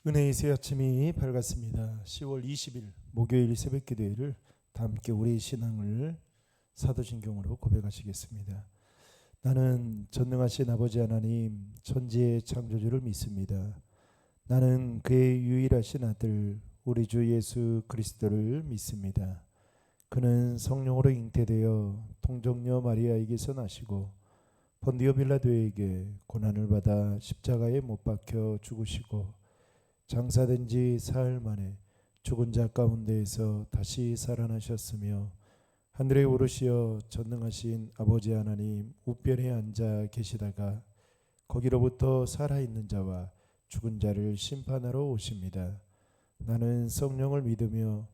은혜의 새 아침이 밝았습니다. 10월 20일 목요일 새벽 기도회를 다 함께 우리의 신앙을 사도신경으로 고백하시겠습니다. 나는 전능하신 아버지 하나님 천지의 창조주를 믿습니다. 나는 그의 유일하신 아들 우리 주 예수 그리스도를 믿습니다. 그는 성령으로 잉태되어 통정녀 마리아에게서 나시고 본디오 빌라도에게 고난을 받아 십자가에 못 박혀 죽으시고 장사된 지 사흘 만에 죽은 자 가운데에서 다시 살아나셨으며 하늘에 오르시어 전능하신 아버지 하나님 우편에 앉아 계시다가 거기로부터 살아있는 자와 죽은 자를 심판하러 오십니다. 나는 성령을 믿으며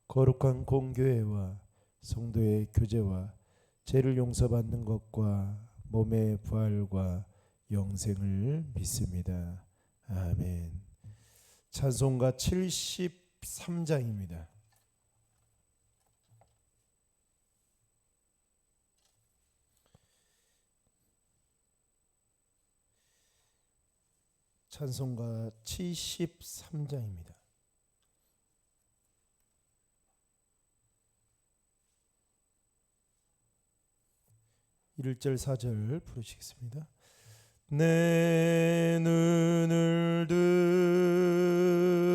거룩한 공교회와 성도의 교제와 죄를 용서받는 것과 몸의 부활과 영생을 믿습니다. 아멘. 찬송가 73장입니다. 찬송가 73장입니다. 1절 4절 부르시겠습니다. 내 눈을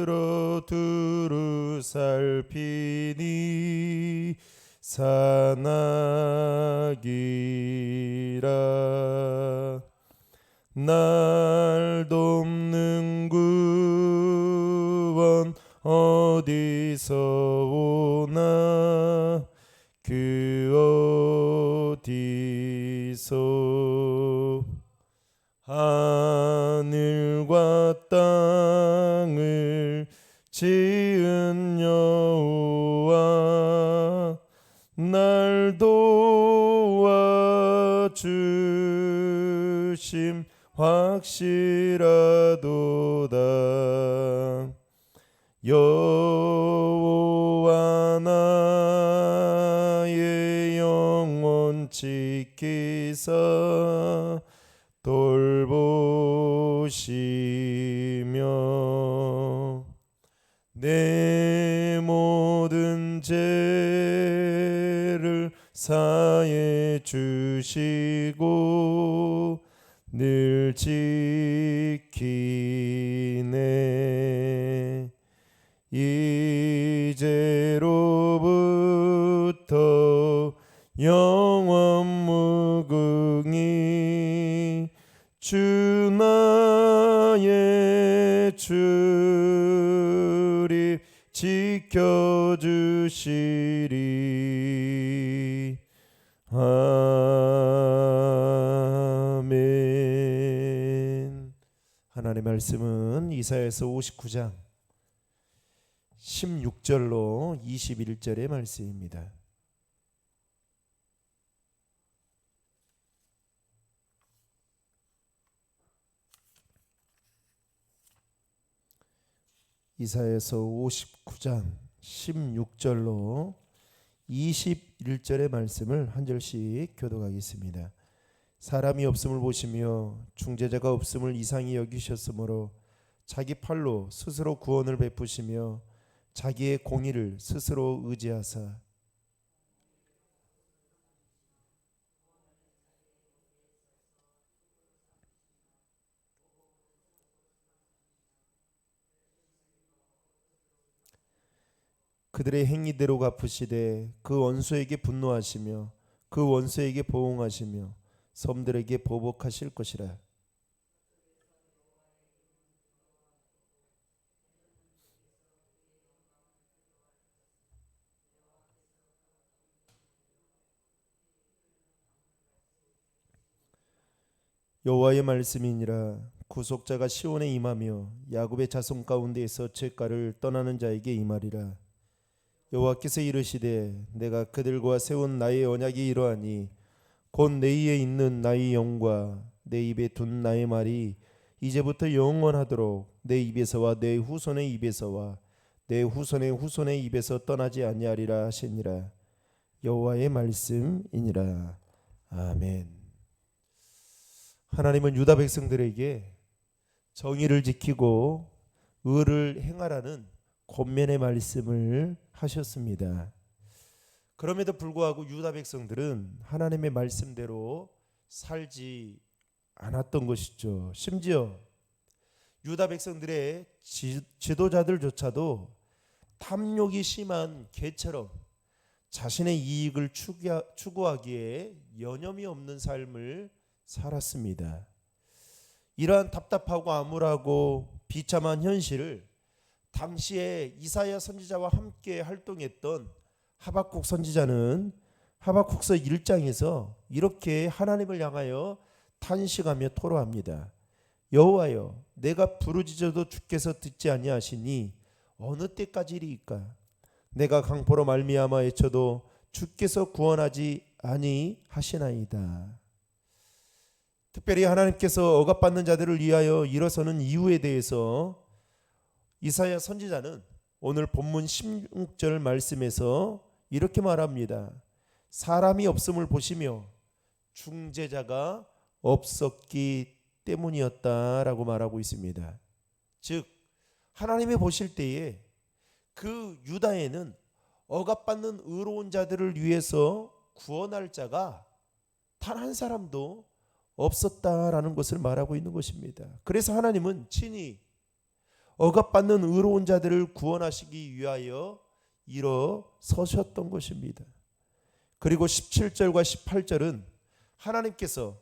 들어 두루 살피니 산악이라 날 돕는 구원 어디서 오나 그 어디서 하늘과 땅을 지은 여호와 날 도와주심 확실하도다. 여호와 나의 영혼 지키사 돌보시며 내 모든 죄를 사해 주시고 늘 지키네. 이제로부터 영원 무궁히 주 나의 주리 지켜주시리. 아멘. 하나님의 말씀은 이사야서 59장 16절로 21절의 말씀입니다. 이사야서 59장 16절로 21절의 말씀을 한 절씩 교독하겠습니다. 사람이 없음을 보시며 중재자가 없음을 이상히 여기셨으므로 자기 팔로 스스로 구원을 베푸시며 자기의 공의를 스스로 의지하사 그들의 행위대로 갚으시되 그 원수에게 분노하시며 그 원수에게 보응하시며 섬들에게 보복하실 것이라. 여호와의 말씀이니라. 구속자가 시온에 임하며 야곱의 자손 가운데에서 죄가를 떠나는 자에게 임하리라. 여호와께서 이르시되 내가 그들과 세운 나의 언약이 이러하니 곧 내 위에 있는 나의 영과 내 입에 둔 나의 말이 이제부터 영원하도록 내 입에서와 내 후손의 입에서와 내 후손의 후손의 입에서 떠나지 아니하리라 하시니라. 여호와의 말씀이니라. 아멘. 하나님은 유다 백성들에게 정의를 지키고 의를 행하라는 권면의 말씀을 하셨습니다. 그럼에도 불구하고 유다 백성들은 하나님의 말씀대로 살지 않았던 것이죠. 심지어 유다 백성들의 지도자들조차도 탐욕이 심한 개처럼 자신의 이익을 추구하기에 여념이 없는 삶을 살았습니다. 이러한 답답하고 암울하고 비참한 현실을 당시에 이사야 선지자와 함께 활동했던 하박국 선지자는 하박국서 1장에서 이렇게 하나님을 향하여 탄식하며 토로합니다. 여호와여, 내가 부르짖어도 주께서 듣지 아니하시니 어느 때까지리이까? 내가 강포로 말미암아 외쳐도 주께서 구원하지 아니하시나이다. 특별히 하나님께서 억압받는 자들을 위하여 일어서는 이유에 대해서 이사야 선지자는 오늘 본문 16절 말씀에서 이렇게 말합니다. 사람이 없음을 보시며 중재자가 없었기 때문이었다라고 말하고 있습니다. 즉 하나님이 보실 때에 그 유다에는 억압받는 의로운 자들을 위해서 구원할 자가 단 한 사람도 없었다라는 것을 말하고 있는 것입니다. 그래서 하나님은 친히 억압받는 의로운 자들을 구원하시기 위하여 일어서셨던 것입니다. 그리고 17절과 18절은 하나님께서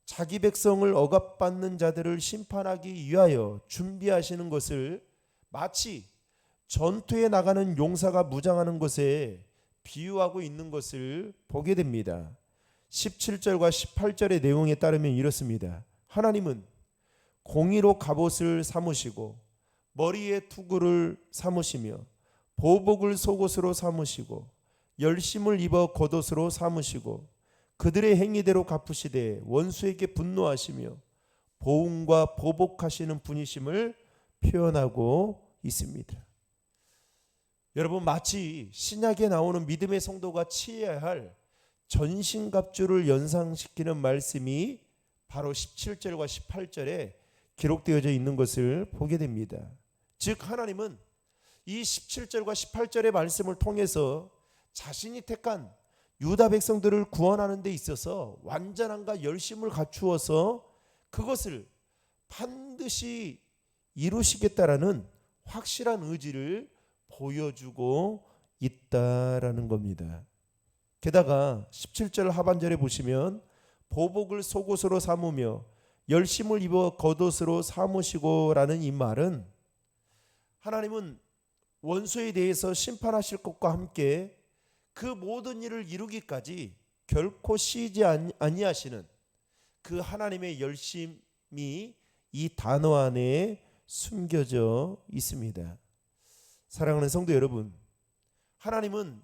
자기 백성을 억압받는 자들을 심판하기 위하여 준비하시는 것을 마치 전투에 나가는 용사가 무장하는 것에 비유하고 있는 것을 보게 됩니다. 17절과 18절의 내용에 따르면 이렇습니다. 하나님은 공의로 갑옷을 삼으시고 머리에 투구를 삼으시며 보복을 속옷으로 삼으시고 열심을 입어 겉옷으로 삼으시고 그들의 행위대로 갚으시되 원수에게 분노하시며 보응과 보복하시는 분이심을 표현하고 있습니다. 여러분, 마치 신약에 나오는 믿음의 성도가 취해야 할 전신갑주를 연상시키는 말씀이 바로 17절과 18절에 기록되어져 있는 것을 보게 됩니다. 즉 하나님은 이 17절과 18절의 말씀을 통해서 자신이 택한 유다 백성들을 구원하는 데 있어서 완전함과 열심을 갖추어서 그것을 반드시 이루시겠다라는 확실한 의지를 보여주고 있다라는 겁니다. 게다가 17절 하반절에 보시면 보복을 속옷으로 삼으며 열심을 입어 겉옷으로 삼으시고 라는 이 말은 하나님은 원수에 대해서 심판하실 것과 함께 그 모든 일을 이루기까지 결코 쉬지 아니하시는 그 하나님의 열심이 이 단어 안에 숨겨져 있습니다. 사랑하는 성도 여러분, 하나님은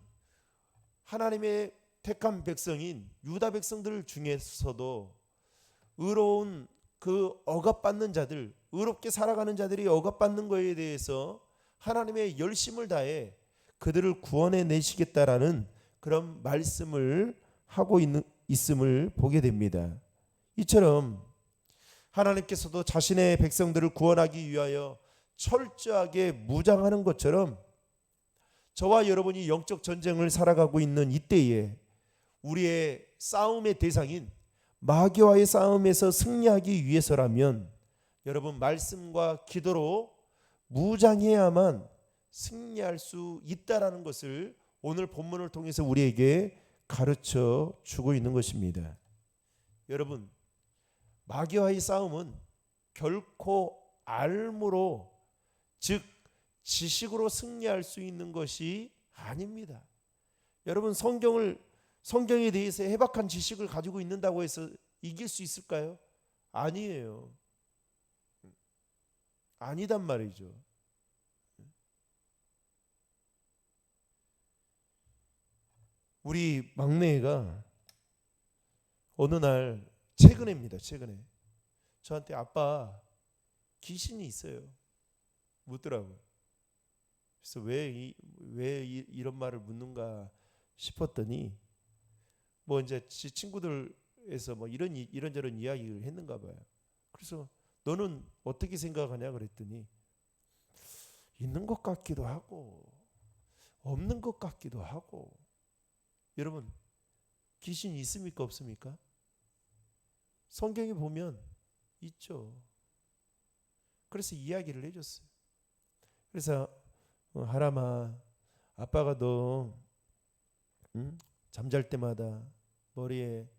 하나님의 택한 백성인 유다 백성들 중에서도 의로운 그 억압받는 자들, 의롭게 살아가는 자들이 억압받는 것에 대해서 하나님의 열심을 다해 그들을 구원해 내시겠다라는 그런 말씀을 하고 있음을 보게 됩니다. 이처럼 하나님께서도 자신의 백성들을 구원하기 위하여 철저하게 무장하는 것처럼 저와 여러분이 영적 전쟁을 살아가고 있는 이때에 우리의 싸움의 대상인 마귀와의 싸움에서 승리하기 위해서라면 여러분 말씀과 기도로 무장해야만 승리할 수 있다라는 것을 오늘 본문을 통해서 우리에게 가르쳐 주고 있는 것입니다. 여러분, 마귀와의 싸움은 결코 알무로, 즉 지식으로 승리할 수 있는 것이 아닙니다. 여러분, 성경에 대해서 해박한 지식을 가지고 있는다고 해서 이길 수 있을까요? 아니에요. 아니단 말이죠. 우리 막내가 어느 날 최근에 저한테 아빠 귀신이 있어요 묻더라고요. 그래서 왜 이런 말을 묻는가 싶었더니 뭐 이제 친구들에서 뭐 이런저런 이야기를 했는가 봐요. 그래서 너는 어떻게 생각하냐 그랬더니 있는 것 같기도 하고 없는 것 같기도 하고. 여러분, 귀신이 있습니까 없습니까? 성경에 보면 있죠. 그래서 이야기를 해줬어요. 그래서 하람아, 아빠가 너 잠잘 때마다 머리에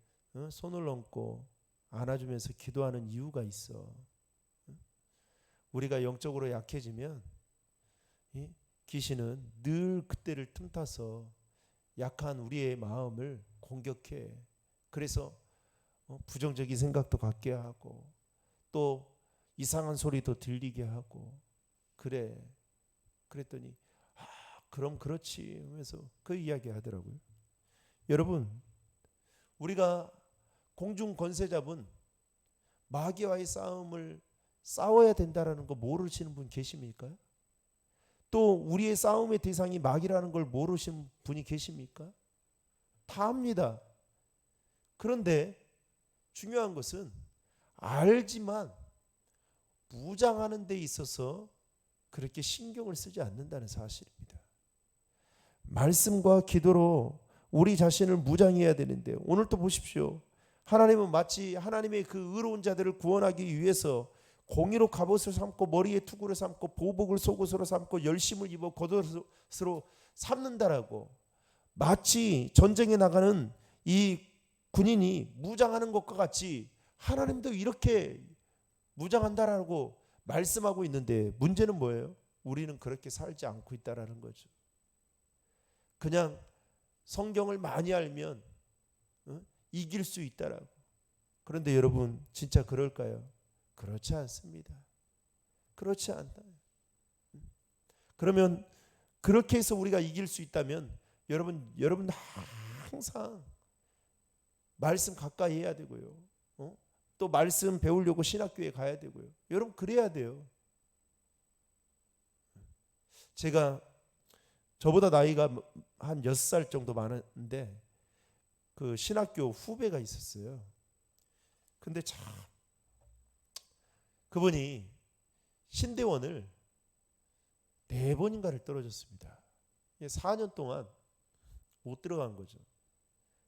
손을 얹고 안아주면서 기도하는 이유가 있어. 우리가 영적으로 약해지면 귀신은 늘 그때를 틈타서 약한 우리의 마음을 공격해. 그래서 부정적인 생각도 갖게 하고 또 이상한 소리도 들리게 하고 그래. 그랬더니 그럼 그렇지 하면서 그 이야기 하더라고요. 여러분, 우리가 공중 권세 잡은 마귀와의 싸움을 싸워야 된다라는 거 모르시는 분 계십니까? 또 우리의 싸움의 대상이 마귀라는 걸 모르시는 분이 계십니까? 다 압니다. 그런데 중요한 것은 알지만 무장하는 데 있어서 그렇게 신경을 쓰지 않는다는 사실입니다. 말씀과 기도로 우리 자신을 무장해야 되는데 오늘 또 보십시오. 하나님은 마치 하나님의 그 의로운 자들을 구원하기 위해서 공의로 갑옷을 삼고 머리에 투구를 삼고 보복을 속옷으로 삼고 열심을 입어 겉옷으로 삼는다라고, 마치 전쟁에 나가는 이 군인이 무장하는 것과 같이 하나님도 이렇게 무장한다라고 말씀하고 있는데, 문제는 뭐예요? 우리는 그렇게 살지 않고 있다라는 거죠. 그냥 성경을 많이 알면 이길 수 있다라고. 그런데 여러분, 진짜 그럴까요? 그렇지 않습니다. 그렇지 않다. 그러면 그렇게 해서 우리가 이길 수 있다면 여러분 항상 말씀 가까이 해야 되고요. 또 말씀 배우려고 신학교에 가야 되고요. 여러분 그래야 돼요. 제가 저보다 나이가 한 6살 정도 많은데 그 신학교 후배가 있었어요. 근데 참 그분이 신대원을 4번인가를 떨어졌습니다. 4년 동안 못 들어간 거죠.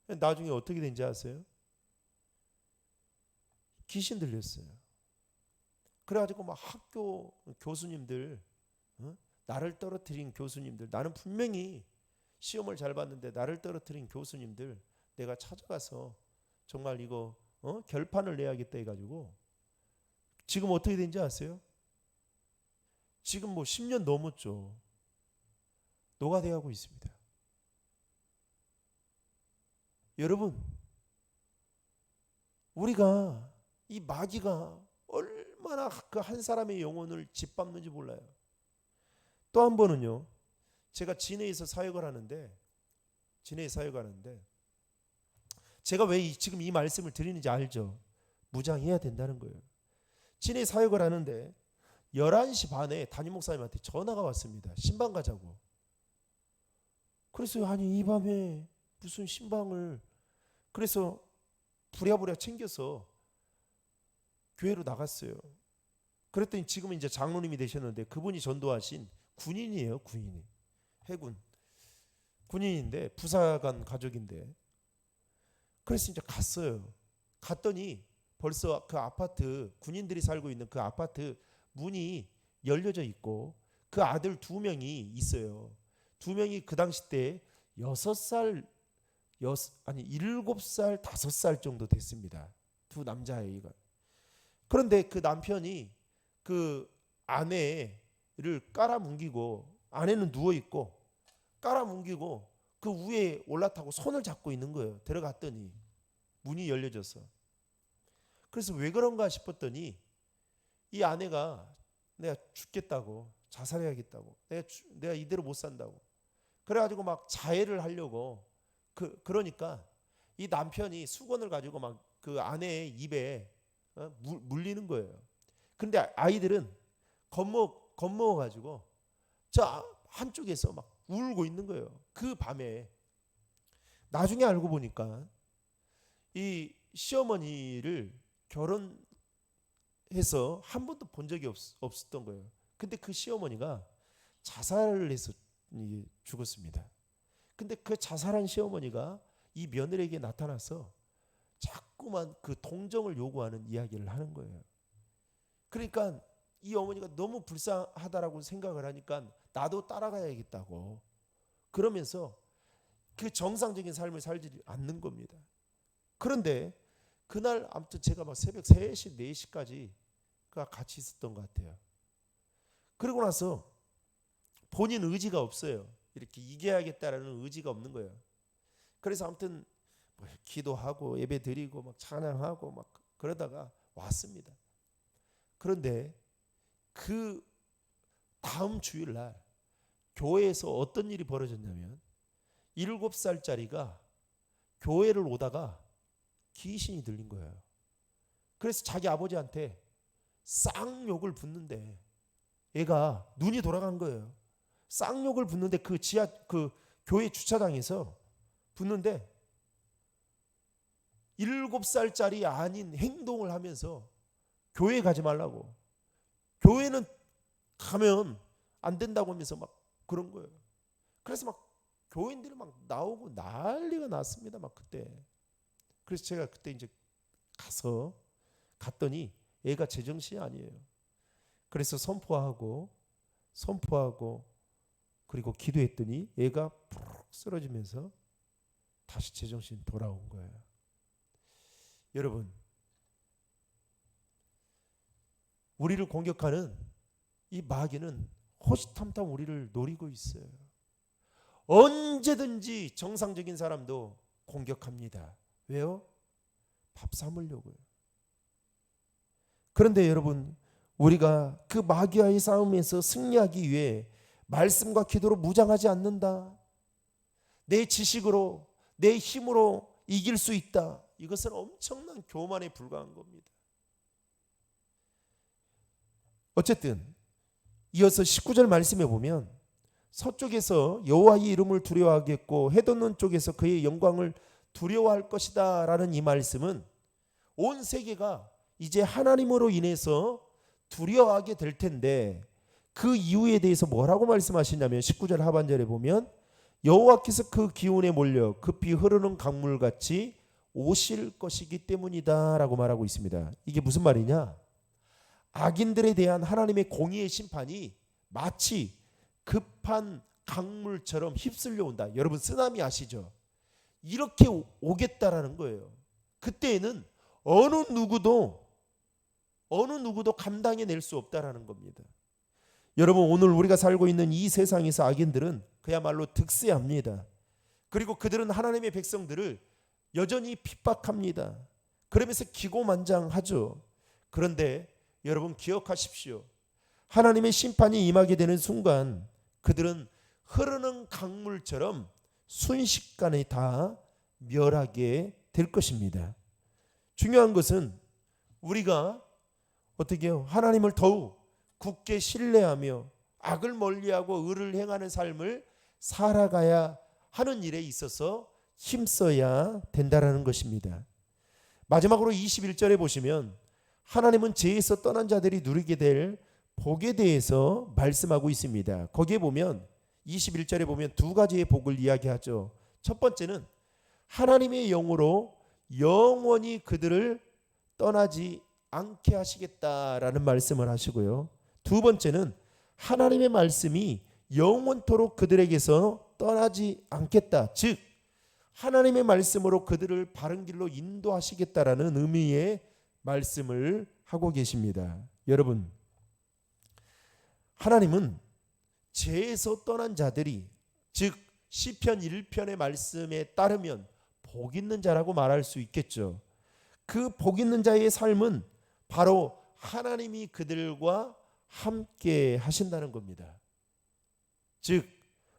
나중에 어떻게 된지 아세요? 귀신 들렸어요. 그래가지고 막 학교 교수님들, 나를 떨어뜨린 교수님들, 나는 분명히 시험을 잘 봤는데 나를 떨어뜨린 교수님들 내가 찾아가서 정말 이거 결판을 내야겠다 해가지고 지금 어떻게 된지 아세요? 지금 뭐 10년 넘었죠. 노가대하고 있습니다. 여러분, 우리가 이 마귀가 얼마나 그 한 사람의 영혼을 짓밟는지 몰라요. 또 한 번은요, 제가 진해에서 사역을 하는데 제가 왜 지금 이 말씀을 드리는지 알죠? 무장해야 된다는 거예요. 진해 사역을 하는데 11시 반에 담임 목사님한테 전화가 왔습니다. 신방 가자고. 그래서 아니 이 밤에 무슨 신방을, 그래서 부랴부랴 챙겨서 교회로 나갔어요. 그랬더니 지금은 이제 장로님이 되셨는데 그분이 전도하신 군인이에요. 군인이 해군 군인인데 부사관 가족인데, 그래서 이제 갔어요. 갔더니 벌써 그 아파트, 군인들이 살고 있는 그 아파트 문이 열려져 있고 그 아들 2명이 있어요. 2명이 그 당시 때 7살 7살 5살 정도 됐습니다. 2 남자아이가. 그런데 그 남편이 그 아내를 깔아뭉기고, 아내는 누워있고 깔아뭉기고 그 위에 올라타고 손을 잡고 있는 거예요. 들어갔더니 문이 열려져서. 그래서 왜 그런가 싶었더니 이 아내가 내가 죽겠다고, 자살해야겠다고, 내가 이대로 못 산다고 그래가지고 막 자해를 하려고, 그러니까 이 남편이 수건을 가지고 막 그 아내의 입에 물리는 거예요. 근데 아이들은 겁먹어가지고 저 한쪽에서 막 울고 있는 거예요. 그 밤에. 나중에 알고 보니까 이 시어머니를 결혼해서 한 번도 본 적이 없었던 거예요. 근데 그 시어머니가 자살을 해서 죽었습니다. 근데 그 자살한 시어머니가 이 며느리에게 나타나서 자꾸만 그 동정을 요구하는 이야기를 하는 거예요. 그러니까 이 어머니가 너무 불쌍하다라고 생각을 하니까 나도 따라가야겠다고 그러면서 그 정상적인 삶을 살지 않는 겁니다. 그런데 그날 아무튼 제가 막 새벽 3시, 4시까지 같이 있었던 것 같아요. 그러고 나서 본인 의지가 없어요. 이렇게 이겨야겠다라는 의지가 없는 거예요. 그래서 아무튼 뭐 기도하고 예배 드리고 막 찬양하고 막 그러다가 왔습니다. 그런데 그 다음 주일날 교회에서 어떤 일이 벌어졌냐면 7살짜리가 교회를 오다가 귀신이 들린 거예요. 그래서 자기 아버지한테 쌍욕을 붙는데 애가 눈이 돌아간 거예요. 쌍욕을 붙는데 그 교회 주차장에서 붙는데 7살짜리 아닌 행동을 하면서 교회 가지 말라고, 교회는 가면 안 된다고 하면서 막 그런 거예요. 그래서 막 교인들이 막 나오고 난리가 났습니다. 막 그때. 그래서 제가 그때 이제 갔더니 애가 제정신이 아니에요. 그래서 선포하고 그리고 기도했더니 애가 푹 쓰러지면서 다시 제정신 돌아온 거예요. 여러분, 우리를 공격하는 이 마귀는 호시탐탐 우리를 노리고 있어요. 언제든지 정상적인 사람도 공격합니다. 왜요? 밥 삼으려고요. 그런데 여러분, 우리가 그 마귀와의 싸움에서 승리하기 위해 말씀과 기도로 무장하지 않는다, 내 지식으로 내 힘으로 이길 수 있다, 이것은 엄청난 교만에 불과한 겁니다. 어쨌든 이어서 19절 말씀에 보면 서쪽에서 여호와의 이름을 두려워하겠고 해돋는 쪽에서 그의 영광을 두려워할 것이다 라는 이 말씀은 온 세계가 이제 하나님으로 인해서 두려워하게 될 텐데, 그 이유에 대해서 뭐라고 말씀하시냐면 19절 하반절에 보면 여호와께서 그 기운에 몰려 급히 흐르는 강물같이 오실 것이기 때문이다 라고 말하고 있습니다. 이게 무슨 말이냐? 악인들에 대한 하나님의 공의의 심판이 마치 급한 강물처럼 휩쓸려 온다. 여러분 쓰나미 아시죠? 이렇게 오겠다라는 거예요. 그때에는 어느 누구도 감당해낼 수 없다라는 겁니다. 여러분, 오늘 우리가 살고 있는 이 세상에서 악인들은 그야말로 득세합니다. 그리고 그들은 하나님의 백성들을 여전히 핍박합니다. 그러면서 기고만장하죠. 그런데 여러분 기억하십시오. 하나님의 심판이 임하게 되는 순간 그들은 흐르는 강물처럼 순식간에 다 멸하게 될 것입니다. 중요한 것은 우리가 어떻게 해요? 하나님을 더욱 굳게 신뢰하며 악을 멀리하고 의를 행하는 삶을 살아가야 하는 일에 있어서 힘써야 된다라는 것입니다. 마지막으로 21절에 보시면 하나님은 죄에서 떠난 자들이 누리게 될 복에 대해서 말씀하고 있습니다. 거기에 보면 21절에 보면 두 가지의 복을 이야기하죠. 첫 번째는 하나님의 영으로 영원히 그들을 떠나지 않게 하시겠다라는 말씀을 하시고요. 두 번째는 하나님의 말씀이 영원토록 그들에게서 떠나지 않겠다. 즉 하나님의 말씀으로 그들을 바른 길로 인도하시겠다라는 의미의 말씀을 하고 계십니다. 여러분, 하나님은 죄에서 떠난 자들이, 즉 시편 1편의 말씀에 따르면 복 있는 자라고 말할 수 있겠죠. 그 복 있는 자의 삶은 바로 하나님이 그들과 함께 하신다는 겁니다. 즉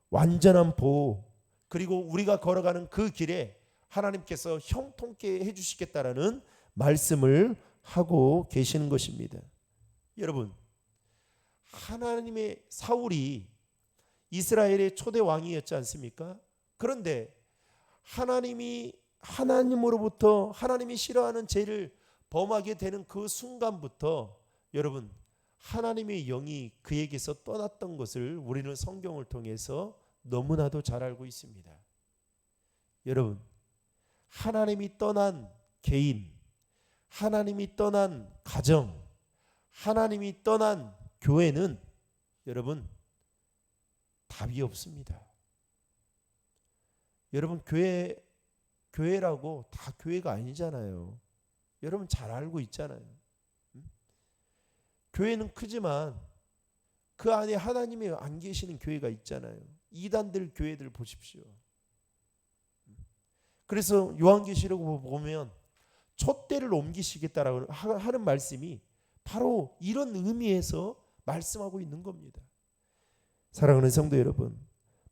완전한 보호, 그리고 우리가 걸어가는 그 길에 하나님께서 형통케 해주시겠다라는 말씀을 하고 계시는 것입니다. 여러분, 하나님의 사울이 이스라엘의 초대 왕이었지 않습니까? 그런데 하나님으로부터 하나님이 싫어하는 죄를 범하게 되는 그 순간부터 여러분, 하나님의 영이 그에게서 떠났던 것을 우리는 성경을 통해서 너무나도 잘 알고 있습니다. 여러분, 하나님이 떠난 개인, 하나님이 떠난 가정, 하나님이 떠난 교회는 여러분 답이 없습니다. 여러분, 교회라고 다 교회가 아니잖아요. 여러분 잘 알고 있잖아요. 교회는 크지만 그 안에 하나님이 안 계시는 교회가 있잖아요. 이단들 교회들 보십시오. 그래서 요한계시록 보면 촛대를 옮기시겠다라고 하는 말씀이 바로 이런 의미에서 말씀하고 있는 겁니다. 사랑하는 성도 여러분,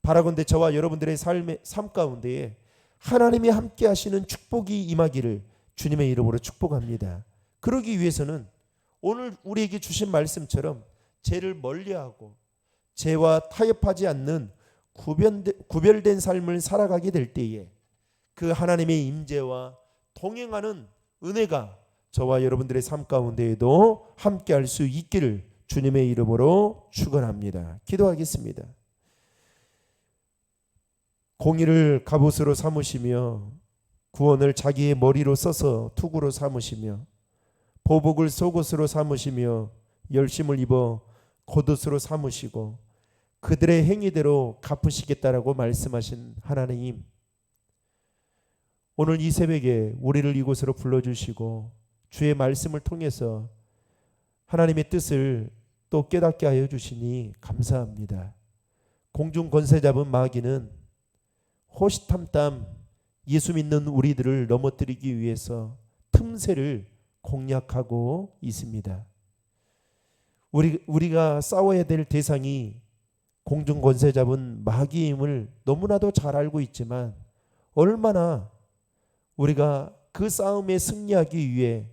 바라건대 저와 여러분들의 삶 가운데에 하나님이 함께 하시는 축복이 임하기를 주님의 이름으로 축복합니다. 그러기 위해서는 오늘 우리에게 주신 말씀처럼 죄를 멀리하고 죄와 타협하지 않는 구별된 삶을 살아가게 될 때에 그 하나님의 임재와 동행하는 은혜가 저와 여러분들의 삶 가운데에도 함께 할 수 있기를 주님의 이름으로 축원합니다. 기도하겠습니다. 공의를 갑옷으로 삼으시며 구원을 자기의 머리로 써서 투구로 삼으시며 보복을 속옷으로 삼으시며 열심을 입어 겉옷으로 삼으시고 그들의 행위대로 갚으시겠다라고 말씀하신 하나님, 오늘 이 새벽에 우리를 이곳으로 불러주시고 주의 말씀을 통해서 하나님의 뜻을 또 깨닫게 하여 주시니 감사합니다. 공중 권세 잡은 마귀는 호시탐탐 예수 믿는 우리들을 넘어뜨리기 위해서 틈새를 공략하고 있습니다. 우리가 싸워야 될 대상이 공중 권세 잡은 마귀임을 너무나도 잘 알고 있지만 얼마나 우리가 그 싸움에 승리하기 위해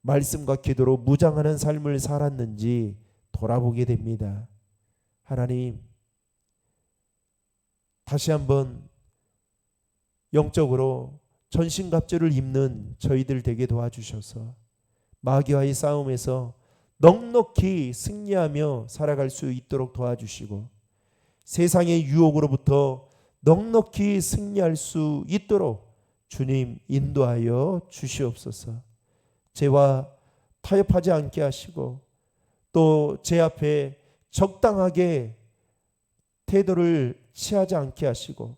말씀과 기도로 무장하는 삶을 살았는지 돌아보게 됩니다. 하나님, 다시 한번 영적으로 전신갑주를 입는 저희들 되게 도와주셔서 마귀와의 싸움에서 넉넉히 승리하며 살아갈 수 있도록 도와주시고 세상의 유혹으로부터 넉넉히 승리할 수 있도록 주님 인도하여 주시옵소서. 죄와 타협하지 않게 하시고 또 제 앞에 적당하게 태도를 취하지 않게 하시고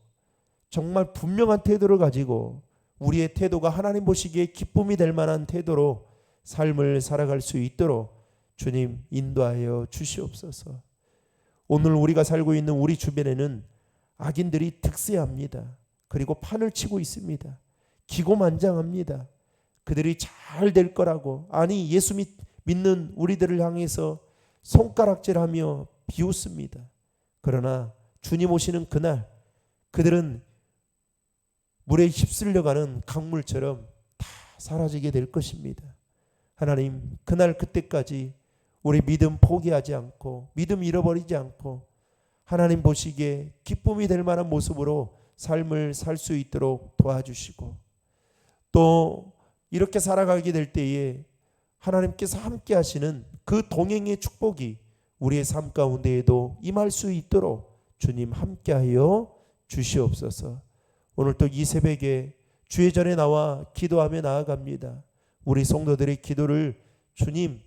정말 분명한 태도를 가지고 우리의 태도가 하나님 보시기에 기쁨이 될 만한 태도로 삶을 살아갈 수 있도록 주님 인도하여 주시옵소서. 오늘 우리가 살고 있는 우리 주변에는 악인들이 득세합니다. 그리고 판을 치고 있습니다. 기고만장합니다. 그들이 잘 될 거라고, 아니 예수 믿는 우리들을 향해서 손가락질하며 비웃습니다. 그러나 주님 오시는 그날 그들은 물에 휩쓸려가는 강물처럼 다 사라지게 될 것입니다. 하나님, 그날 그때까지 우리 믿음 포기하지 않고 믿음 잃어버리지 않고 하나님 보시기에 기쁨이 될 만한 모습으로 삶을 살 수 있도록 도와주시고 또 이렇게 살아가게 될 때에 하나님께서 함께 하시는 그 동행의 축복이 우리의 삶 가운데에도 임할 수 있도록 주님 함께하여 주시옵소서. 오늘 또 이 새벽에 주의 전에 나와 기도하며 나아갑니다. 우리 성도들의 기도를 주님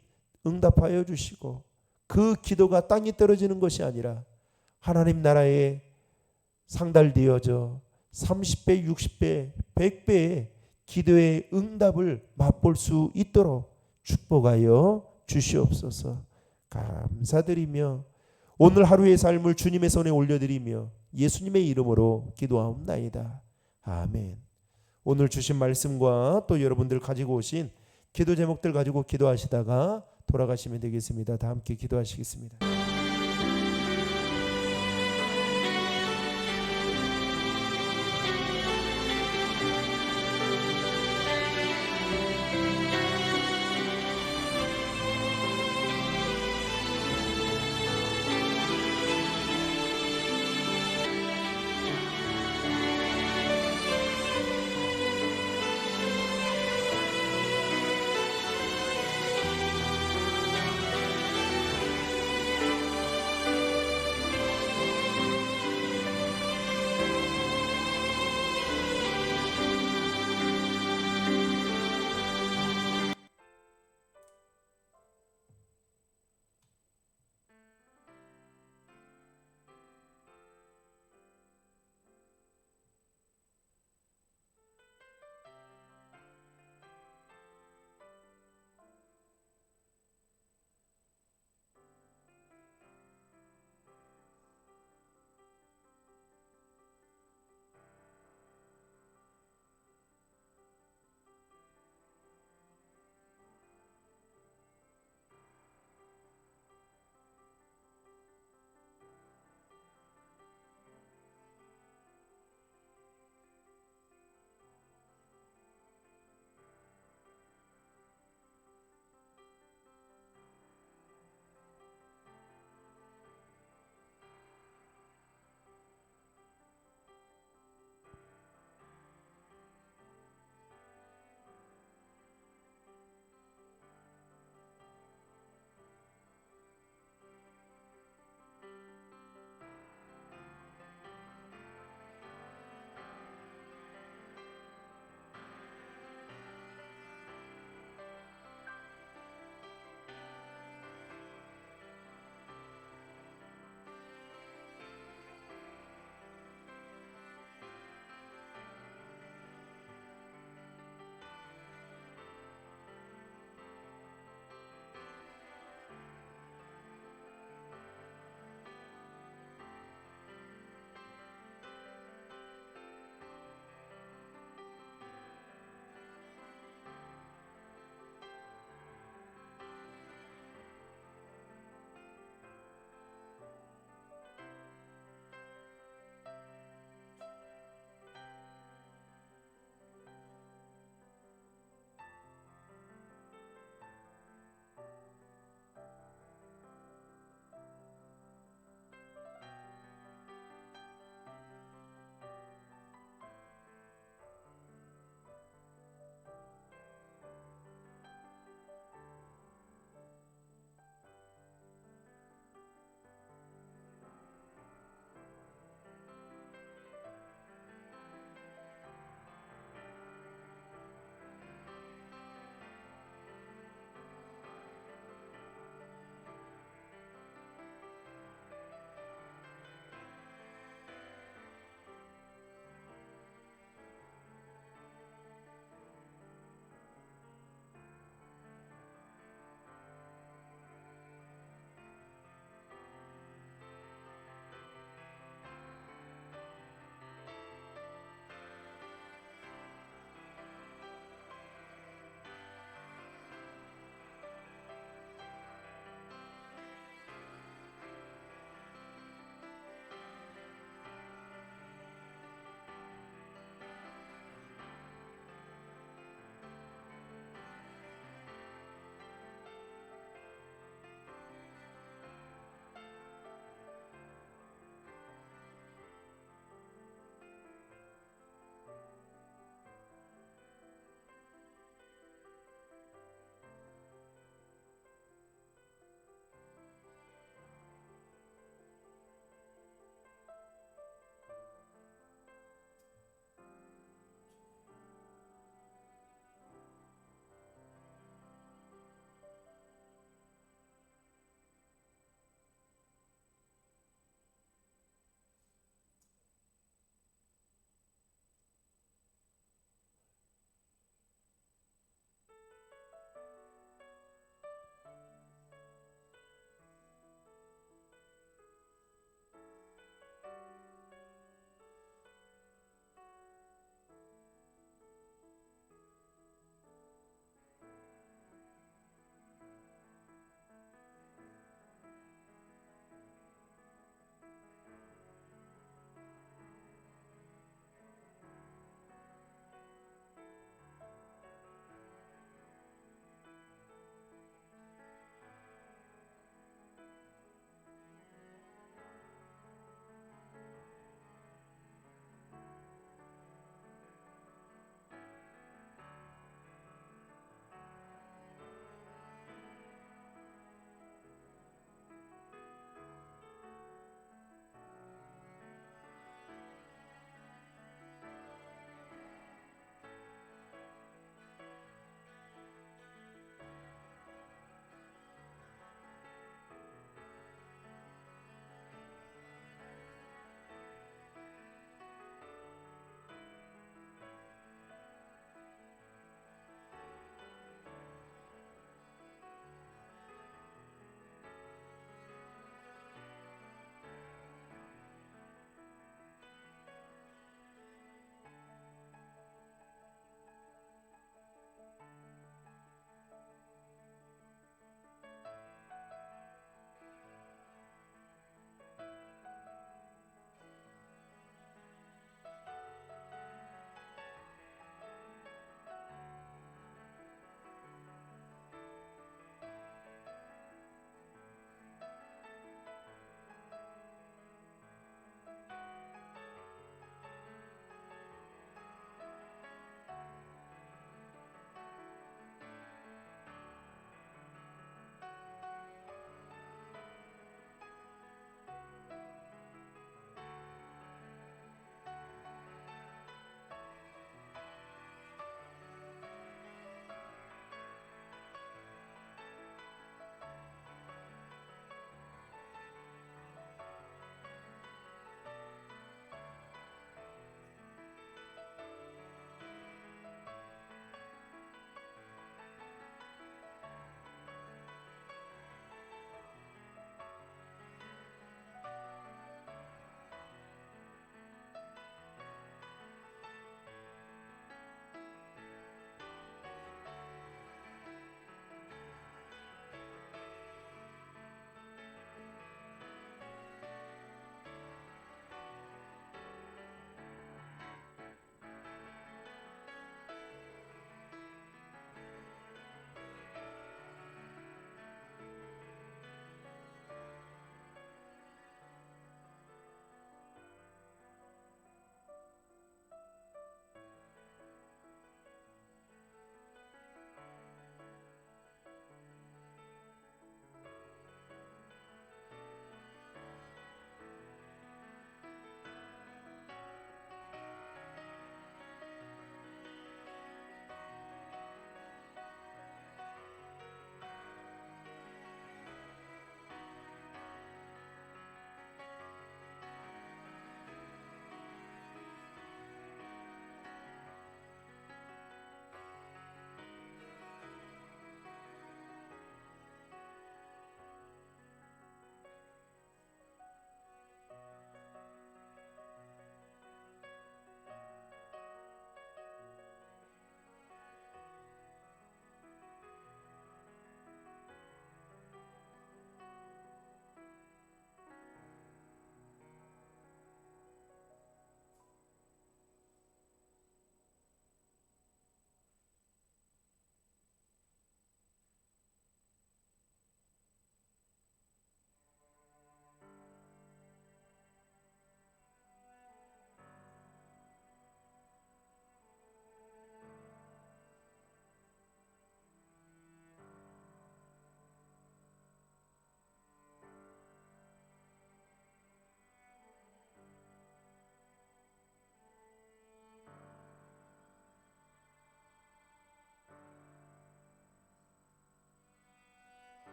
응답하여 주시고 그 기도가 땅에 떨어지는 것이 아니라 하나님 나라에 상달되어져 30배, 60배, 100배의 기도의 응답을 맛볼 수 있도록 축복하여 주시옵소서. 감사드리며 오늘 하루의 삶을 주님의 손에 올려드리며 예수님의 이름으로 기도하옵나이다. 아멘. 오늘 주신 말씀과 또 여러분들 가지고 오신 기도 제목들 가지고 기도하시다가 돌아가시면 되겠습니다. 다 함께 기도하시겠습니다.